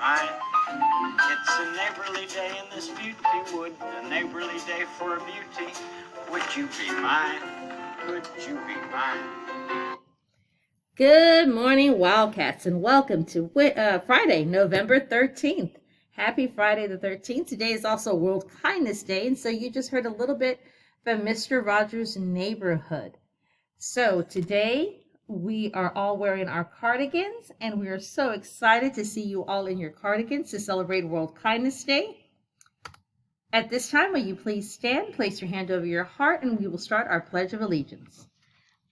mine. It's a neighborly day in this beauty wood, a neighborly day for a beauty. Would you be mine? Would you be mine? Good morning, Wildcats, and welcome to Friday, November 13th. Happy Friday the 13th. Today is also World Kindness Day, and so you just heard a little bit from Mr. Rogers' Neighborhood. So today we are all wearing our cardigans, and we are so excited to see you all in your cardigans to celebrate World Kindness Day. At this time, will you please stand, place your hand over your heart, and we will start our Pledge of Allegiance.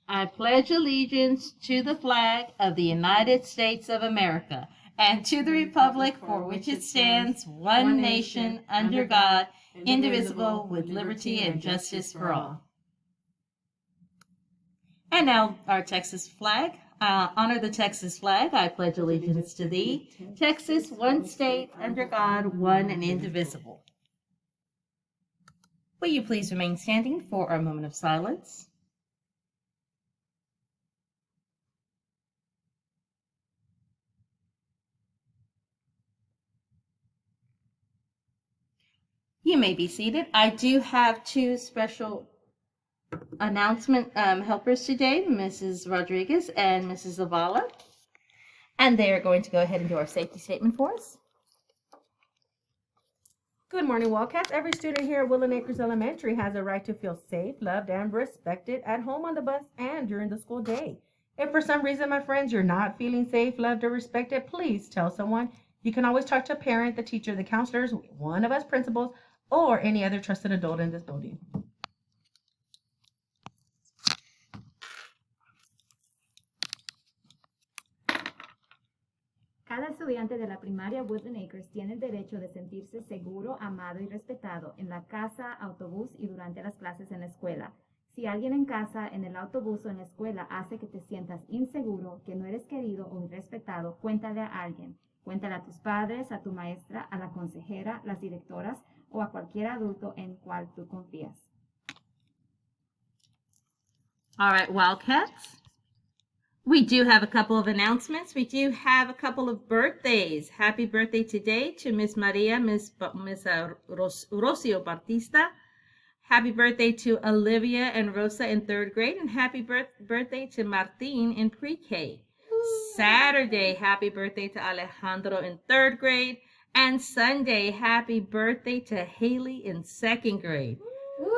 I pledge allegiance to the flag of the United States of America and to the republic for which it stands, one nation, under God, indivisible, with liberty and justice for all. And now our Texas flag. Honor the Texas flag. I pledge allegiance to thee. Texas, one state, under God, one and indivisible. Will you please remain standing for our moment of silence? You may be seated. I do have two special announcement helpers today, Mrs. Rodriguez and Mrs. Zavala. And they are going to go ahead and do our safety statement for us. Good morning, Wildcats. Every student here at Woodland Acres Elementary has a right to feel safe, loved, and respected at home, on the bus, and during the school day. If for some reason, my friends, you're not feeling safe, loved, or respected, please tell someone. You can always talk to a parent, the teacher, the counselors, one of us principals, or any other trusted adult in this building. Cada estudiante de la primaria Woodland Acres tiene el derecho de sentirse seguro, amado y respetado en la casa, autobús y durante las clases en la escuela. Si alguien en casa, en el autobús o en la escuela hace que te sientas inseguro, que no eres querido o irrespetado, cuéntale a alguien. Cuéntale a tus padres, a tu maestra, a la consejera, las directoras o a cualquier adulto en cual tú confías. All right, Wildcats. We do have a couple of announcements. We do have a couple of birthdays. Happy birthday today to Miss Maria, Miss Rocio Bautista. Happy birthday to Olivia and Rosa in 3rd grade. And happy birthday to Martin in pre-K. Saturday, happy birthday to Alejandro in 3rd grade. And Sunday, happy birthday to Haley in 2nd grade. Woo!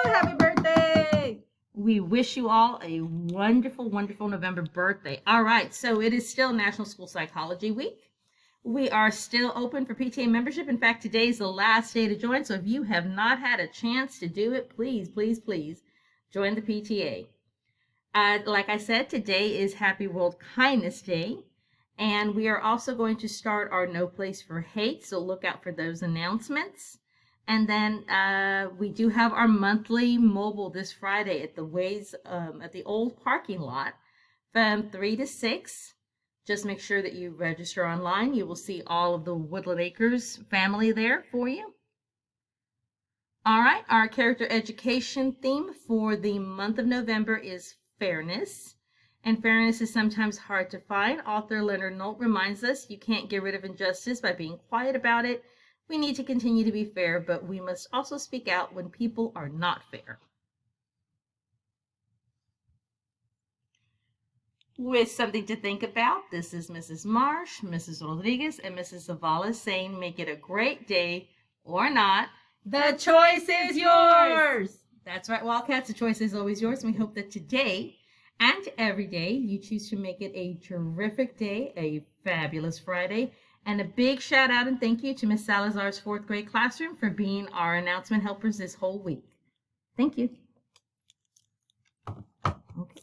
Happy birthday! We wish you all a wonderful, wonderful November birthday. All right, so it is still National School Psychology Week. We are still open for PTA membership. In fact, today is the last day to join, so if you have not had a chance to do it, please, please, please join the PTA. Like I said, today is Happy World Kindness Day, and we are also going to start our No Place for Hate, so look out for those announcements. And then we do have our monthly mobile this Friday at the Ways at the old parking lot from 3 to 6. Just make sure that you register online. You will see all of the Woodland Acres family there for you. All right, our character education theme for the month of November is fairness. And fairness is sometimes hard to find. Author Leonard Nolt reminds us you can't get rid of injustice by being quiet about it. We need to continue to be fair, but we must also speak out when people are not fair. With something to think about, this is Mrs. Marsh, Mrs. Rodriguez, and Mrs. Zavala saying, make it a great day or not. The choice is yours! That's right, Wildcats. The choice is always yours. And we hope that today and every day you choose to make it a terrific day, a fabulous Friday. And a big shout out and thank you to Miss Salazar's 4th grade classroom for being our announcement helpers this whole week. Thank you. Okay.